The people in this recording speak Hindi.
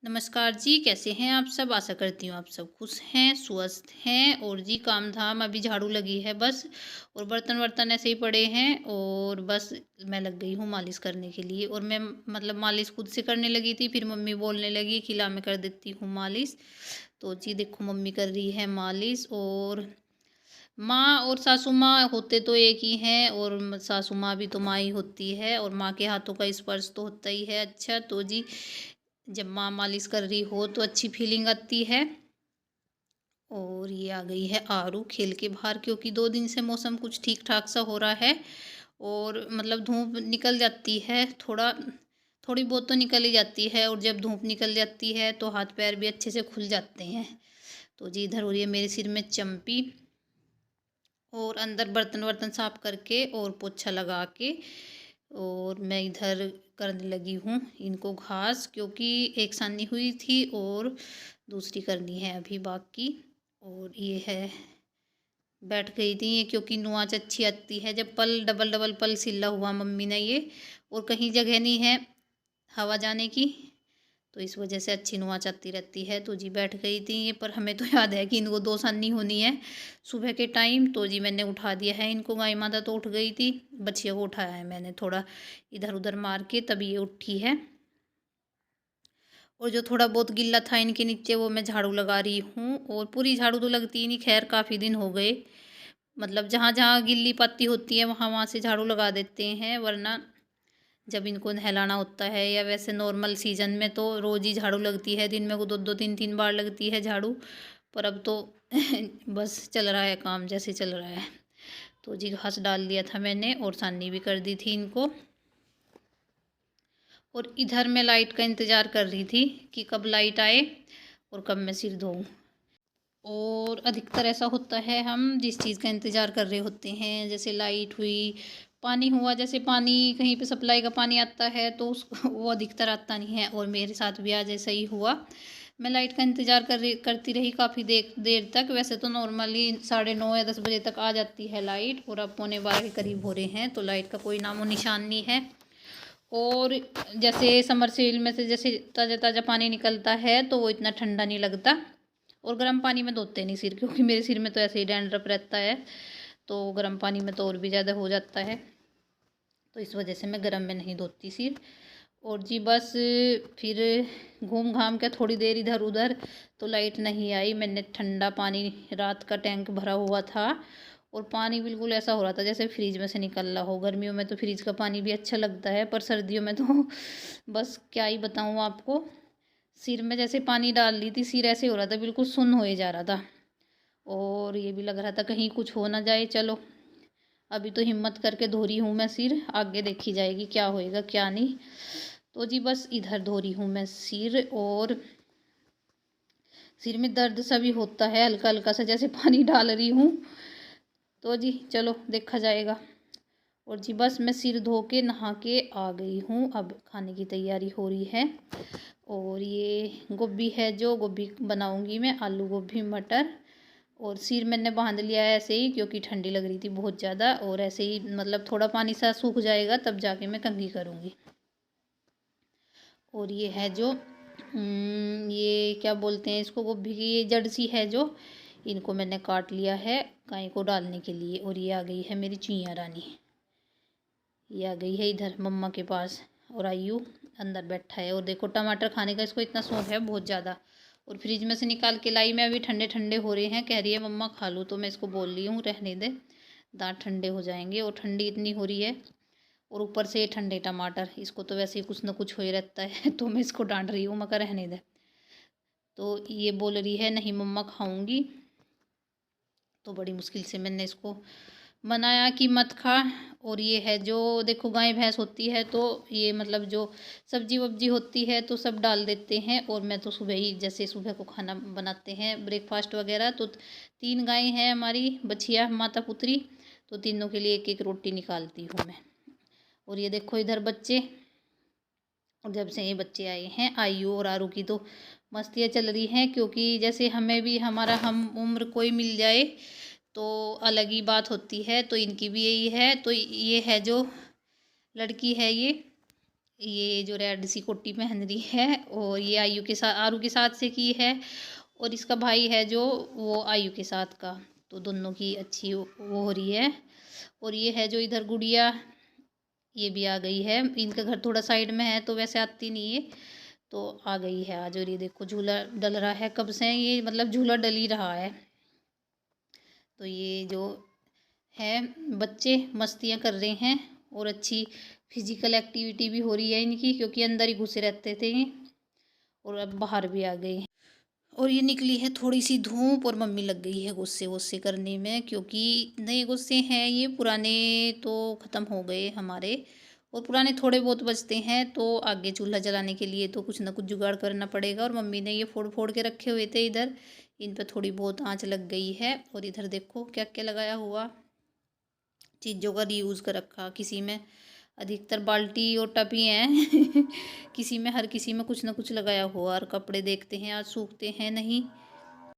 नमस्कार जी, कैसे हैं आप सब? आशा करती हूँ आप सब खुश हैं, स्वस्थ हैं। और जी काम-धाम अभी झाड़ू लगी है बस, और बर्तन-वर्तन ऐसे ही पड़े हैं और बस मैं लग गई हूँ मालिश करने के लिए। और मैं मतलब मालिश खुद से करने लगी थी, फिर मम्मी बोलने लगी कि ला मैं कर देती हूँ मालिश। तो जी देखो मम्मी कर रही है मालिश। और माँ और सासू माँ होते तो एक ही हैं, और सासू माँ भी तो माँ ही होती है, और माँ के हाथों का स्पर्श तो होता ही है अच्छा। तो जी जब माँ मालिश कर रही हो तो अच्छी फीलिंग आती है। और ये आ गई है आरू खेल के बाहर, क्योंकि 2 दिन से मौसम कुछ ठीक ठाक सा हो रहा है। और मतलब धूप निकल जाती है, थोड़ी बहुत तो निकल ही जाती है, और जब धूप निकल जाती है तो हाथ पैर भी अच्छे से खुल जाते हैं। तो जी इधर हो रही है मेरे सिर में चंपी, और अंदर बर्तन वर्तन साफ करके और पोछा लगा के, और मैं इधर करने लगी हूँ इनको घास, क्योंकि एक सानी हुई थी और दूसरी करनी है अभी बाकी। और ये है बैठ गई थी ये, क्योंकि नुआज अच्छी आती है जब पल डबल डबल पल सिला हुआ मम्मी ने ये, और कहीं जगह नहीं है हवा जाने की, तो इस वजह से अच्छी नुआज आती रहती है। तो जी बैठ गई थी ये, पर हमें तो याद है कि इनको 2 सानी होनी है सुबह के टाइम। तो जी मैंने उठा दिया है इनको, गाय माता तो उठ गई थी, बच्चियों को उठाया है मैंने थोड़ा इधर उधर मार के, तब ये उठी है। और जो थोड़ा बहुत गिल्ला था इनके नीचे वो मैं झाड़ू लगा रही हूँ, और पूरी झाड़ू तो लगती ही नहीं, खैर काफ़ी दिन हो गए। मतलब जहाँ जहाँ गिल्ली पत्ती होती है वहाँ वहाँ से झाड़ू लगा देते हैं, वरना जब इनको नहलाना होता है या वैसे नॉर्मल सीजन में तो रोज़ ही झाड़ू लगती है, दिन में को 2-2 3-3 बार लगती है झाड़ू। पर अब तो बस चल रहा है काम जैसे चल रहा है। तो जी घास डाल दिया था मैंने, और सानी भी कर दी थी इनको। और इधर मैं लाइट का इंतज़ार कर रही थी कि कब लाइट आए और कब मैं सिर धोऊं। और अधिकतर ऐसा होता है, हम जिस चीज़ का इंतज़ार कर रहे होते हैं, जैसे लाइट हुई, पानी हुआ, जैसे पानी कहीं पे सप्लाई का पानी आता है तो उस वो अधिकतर आता नहीं है, और मेरे साथ भी आज ऐसा ही हुआ। मैं लाइट का इंतज़ार करती रही काफ़ी देर देर तक। वैसे तो नॉर्मली 9:30 या 10 बजे तक आ जाती है लाइट, और अब 11:45 के करीब हो रहे हैं तो लाइट का कोई नामो निशान नहीं है। और जैसे समरसेल में से जैसे ताज़ा ताज़ा पानी निकलता है तो वो इतना ठंडा नहीं लगता। और गर्म पानी में धोते नहीं सिर, क्योंकि मेरे सिर में तो ऐसे ही डैंड्रफ रहता है, तो गर्म पानी में तो और भी ज़्यादा हो जाता है, तो इस वजह से मैं गर्म में नहीं धोती सिर। और जी बस फिर घूम घाम के थोड़ी देर इधर उधर, तो लाइट नहीं आई। मैंने ठंडा पानी रात का टैंक भरा हुआ था, और पानी बिल्कुल ऐसा हो रहा था जैसे फ्रिज में से निकल रहा हो। गर्मियों में तो फ्रिज का पानी भी अच्छा लगता है, पर सर्दियों में तो बस क्या ही बताऊँ आपको। सिर में जैसे पानी डाल ली थी, सिर ऐसे हो रहा था बिल्कुल सुन्न होए जा रहा था, और ये भी लग रहा था कहीं कुछ हो ना जाए। चलो अभी तो हिम्मत करके धो रही हूँ मैं सिर, आगे देखी जाएगी क्या होएगा क्या नहीं। तो जी बस इधर धो रही हूँ मैं सिर, और सिर में दर्द सा भी होता है हल्का हल्का सा, जैसे पानी डाल रही हूँ। तो जी चलो देखा जाएगा। और जी बस मैं सिर धो के नहा के आ गई हूँ, अब खाने की तैयारी हो रही है। और ये गोभी है, जो गोभी बनाऊंगी मैं, आलू गोभी मटर। और सिर मैंने बांध लिया है ऐसे ही, क्योंकि ठंडी लग रही थी बहुत ज़्यादा, और ऐसे ही मतलब थोड़ा पानी सा सूख जाएगा तब जाके मैं कंघी करूँगी। और ये है जो ये क्या बोलते हैं इसको, गोभी की ये जड़ सी है जो, इनको मैंने काट लिया है गाय को डालने के लिए। और ये आ गई है मेरी चुईया रानी, ये आ गई है इधर मम्मा के पास, और आयु अंदर बैठा है। और देखो टमाटर खाने का इसको इतना शौक है बहुत ज़्यादा, और फ्रिज में से निकाल के लाई मैं, अभी ठंडे ठंडे हो रहे हैं, कह रही है मम्मा खा लूँ, तो मैं इसको बोल रही हूँ रहने दे, दांत ठंडे हो जाएंगे। और ठंडी इतनी हो रही है, और ऊपर से ठंडे टमाटर, इसको तो वैसे ही कुछ ना कुछ हो ही रहता है तो मैं इसको डांट रही हूँ, मैं कहा रहने दे। तो ये बोल रही है नहीं मम्मा खाऊंगी, तो बड़ी मुश्किल से मैंने इसको मनाया कि मत खा। और ये है जो देखो गाय भैंस होती है तो ये मतलब जो सब्जी वब्जी होती है तो सब डाल देते हैं। और मैं तो सुबह ही, जैसे सुबह को खाना बनाते हैं ब्रेकफास्ट वगैरह, तो 3 गाय हैं हमारी, बछिया माता पुत्री, तो तीनों के लिए एक एक रोटी निकालती हूँ मैं। और ये देखो इधर बच्चे, और जब से ये बच्चे आए हैं आयु और आरू की तो मस्तियाँ चल रही हैं, क्योंकि जैसे हमें भी हमारा हम उम्र कोई मिल जाए तो अलग ही बात होती है, तो इनकी भी यही है। तो ये है जो लड़की है, ये ये जो रेड सी कोटी पहन रही है, और ये आयु के साथ, आरू के साथ से की है, और इसका भाई है जो वो आयु के साथ का, तो दोनों की अच्छी वो हो रही है। और ये है जो इधर गुड़िया, ये भी आ गई है। इनका घर थोड़ा साइड में है तो वैसे आती नहीं है, तो आ गई है आज। और ये देखो झूला डल रहा है कब से, ये मतलब झूला डल ही रहा है। तो ये जो है बच्चे मस्तियाँ कर रहे हैं, और अच्छी फिजिकल एक्टिविटी भी हो रही है इनकी, क्योंकि अंदर ही घुसे रहते थे ये, और अब बाहर भी आ गए हैं। और ये निकली है थोड़ी सी धूप, और मम्मी लग गई है गुस्से वुस्से करने में, क्योंकि नए गुस्से हैं ये, पुराने तो ख़त्म हो गए हमारे, और पुराने थोड़े बहुत बचते हैं। तो आगे चूल्हा जलाने के लिए तो कुछ ना कुछ जुगाड़ करना पड़ेगा। और मम्मी ने ये फोड़ फोड़ के रखे हुए थे इधर, इन पर थोड़ी बहुत आँच लग गई है। और इधर देखो क्या क्या लगाया हुआ, चीज़ों का रीयूज़ कर रखा, किसी में अधिकतर बाल्टी और टब ही हैं किसी में, हर किसी में कुछ ना कुछ लगाया हुआ। और कपड़े देखते हैं आज सूखते हैं नहीं,